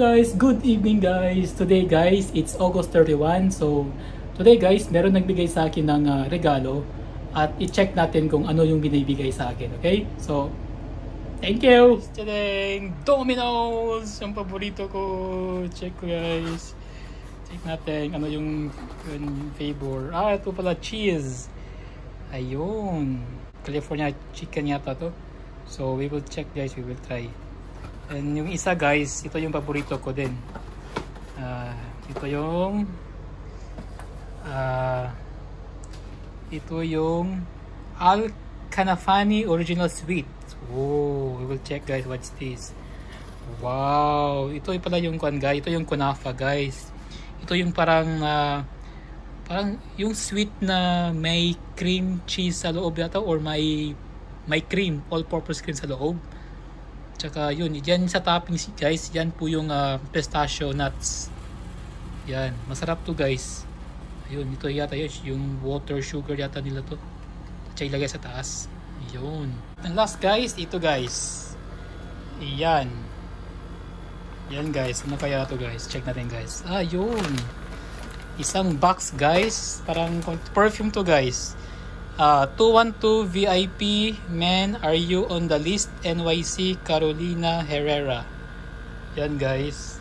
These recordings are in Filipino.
guys, good evening guys. Today guys, it's August 31. So today guys, meron nagbigay sa akin ng regalo at i-check natin kung ano yung binibigay sa akin, okay? So thank you. Today, Domino's, yung paborito ko. Check ko guys. Check natin ano yung flavor. Ito pala cheese. Ayun. California chicken yata to. So we will check guys, we will try. And yung isa guys, ito yung paborito ko din. Ito yung Knafeh original sweet. Oh, we will check guys what's this. Wow, ito pala yung guys, ito yung Knafeh guys. Ito yung parang yung sweet na may cream cheese sa loob yata, or may cream, all-purpose cream sa loob. Tsaka yun, dyan sa toppings guys, yan po yung pistachio nuts. Yan, masarap to guys. Ayun, ito yata yun, yung water sugar yata nila to. Tsaka ilagay sa taas. Yun. And last guys, ito guys. Yan. Yan guys, ano kaya to guys? Check natin guys. Yun. Isang box guys, parang perfume to guys. 212 VIP men, are you on the list? NYC Carolina Herrera. Yan guys,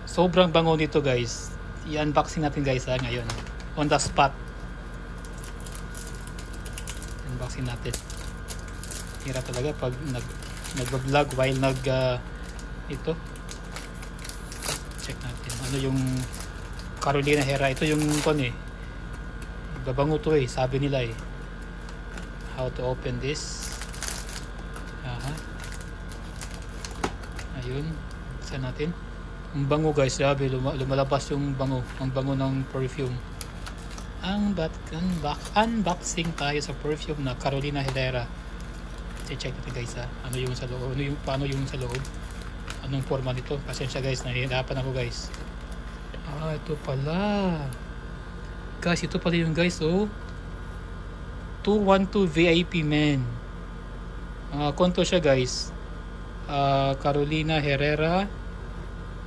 sobrang bango nito guys. I-unboxing natin guys ngayon on the spot. Unboxing natin. Hirap talaga pag nag-vlog while ito. Check natin ano yung Carolina Herrera. Ito yung babango to sabi nila how to open this. Ayun, buksan natin. Ang bango guys, sabi lumalabas yung bango, ang bango ng perfume. Unboxing tayo sa perfume na Carolina Herrera. Check natin guys ano yung sa loob, paano yung sa loob, anong forma nito. Pasensya guys, nahihirapan ako guys. Ito pala guys, ito pala yung guys 212 VIP men. Konto siya guys. Carolina Herrera.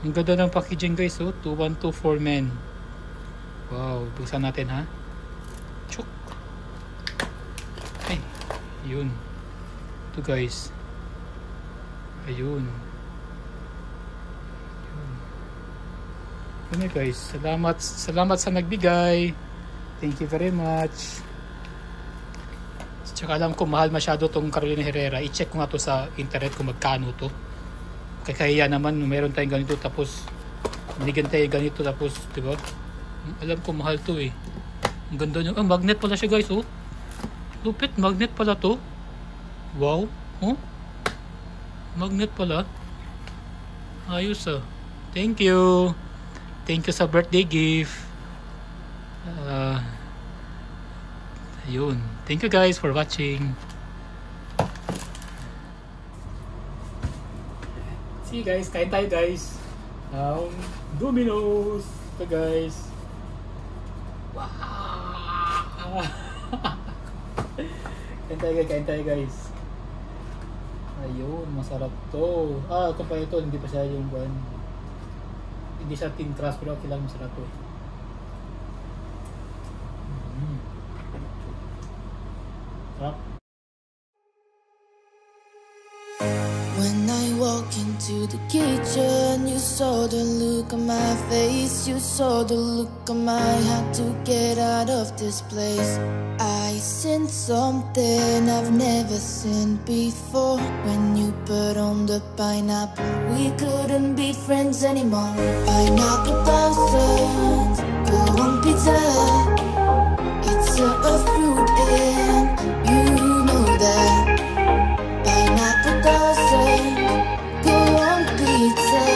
Ang ganda ng packaging guys 212 for men. Wow, buksan natin Chuk. Ay, yun. Ito guys. Ayun. Yun guys. Salamat sa nagbigay. Thank you very much. Tsaka alam ko mahal masyado tong Carolina Herrera. I-check ko nga to sa internet kung magkano to. Kaya naman meron tayong ganito tapos binigyan tayo ganito tapos, diba? Alam ko mahal to Ang ganda niya. Magnet pala siya guys Lupit, magnet pala to. Wow. Magnet pala. Ayos Thank you. Thank you sa birthday gift. Ayun. Thank you guys for watching. See guys, kain tayo guys. Domino's. Ito guys. Wow. Kain tayo guys. Ayun, masarap to. Ito pa ito, hindi pa siya yung hindi siya thin crust, pero okay lang, masarap to When I walk into the kitchen, you saw the look on my face, you saw the look on my had to get out of this place. I seen something I've never seen before. When you put on the pineapple, we couldn't be friends anymore. Pineapple thousands, go on pizza. It's a fruit and you know that. Pineapple doesn't go on pizza.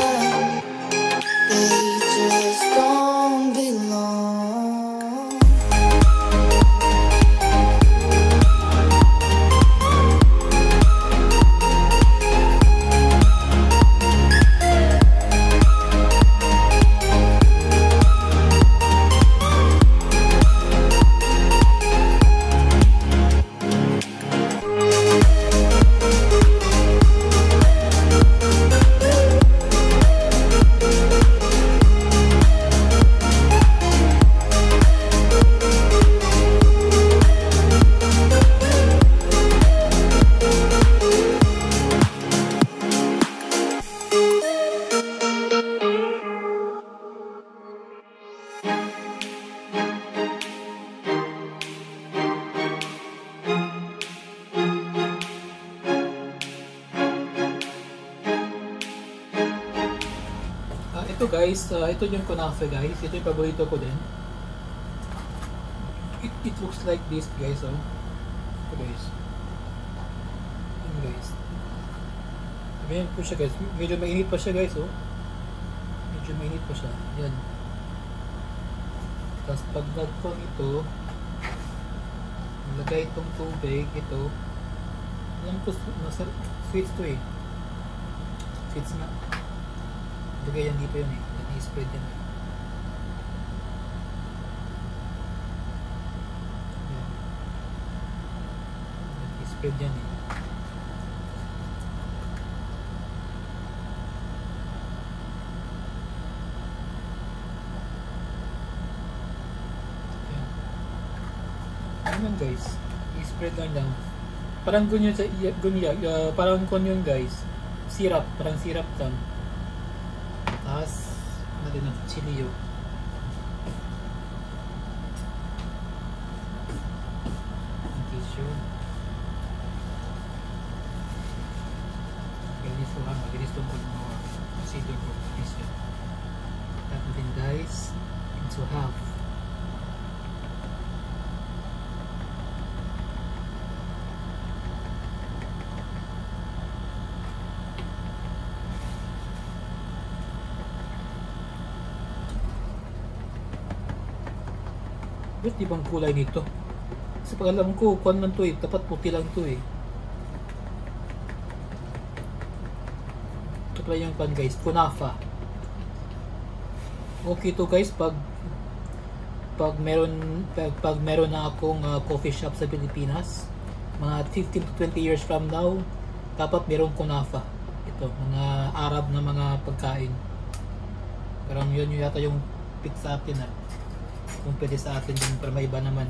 They just don't belong. guys, ito yung Knafeh guys. Ito yung paborito ko din. It looks like this guys, oh. Ito guys. Ayan guys. Ayan po siya guys. Medyo mainit pa siya guys, oh. Medyo mainit pa siya. Yan. Tapos pag nagpang ito, nilagay itong tubig, ito. Alam ko, nasa sweets to eh. Sweets nga. Lagay yan dito yun eh. I-spread yan eh. I-spread yan eh. Ayan guys. I-spread lang lang. Parang ganyan sa parang yun guys. Syrup. Parang syrup lang. Tapos, natin ang chili yun. Tissue. Galis ko lang. Magalis itong procedure ko. Tissue. Cut natin guys. Into half. Ba't ibang kulay nito? Kasi pag alam ko, kuwan man to eh. Dapat puti lang to eh. Ito pala yung pan guys. Knafeh. Okay to guys pag meron na akong coffee shop sa Pilipinas. Mga 15 to 20 years from now, dapat merong Knafeh. Ito, mga Arab na mga pagkain. Parang yun yata yung pick sa atin ah. Kung pwede sa atin din para maiba naman.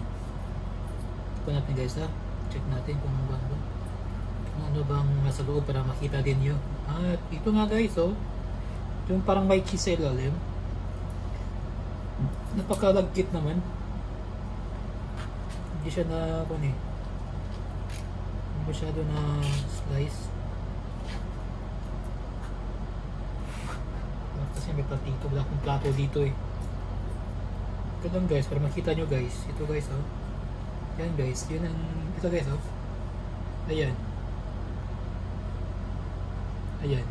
Ito natin guys ha. Check natin kung ano bang nasa loob para makita din yun. At ito nga guys oh. Yung parang may cheese sa ilalim. Napakalagkit naman. Hindi siya na hindi masyado na slice. Kasi may platito. Wala akong plato dito eh. Ito lang guys, para makita nyo guys. Ito guys oh. Yan guys, yun ang ito guys oh. Ayan. Ayan.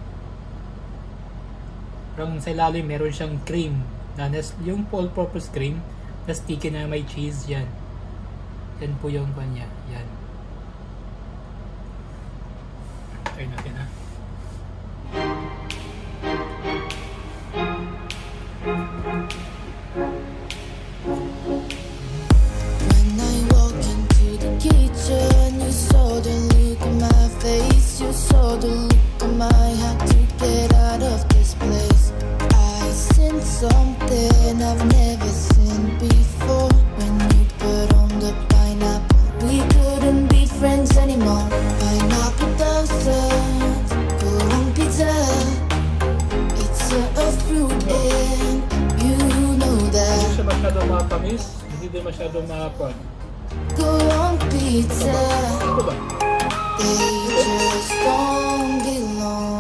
Parang sa ilalim meron siyang cream. Yung all-purpose cream na sticky na may cheese. Yan. Yan po yung kanya. Yan. Try natin ha. You saw the look on my had to get out of this place. I seen something I've never seen before. When you put on the pineapple, we couldn't be friends anymore. Pineapple toast, go on pizza. It's a fruit and you know that. Hindi siya masyado matamis, hindi din masyado mapag. Go on pizza. Ito ba? They just don't belong.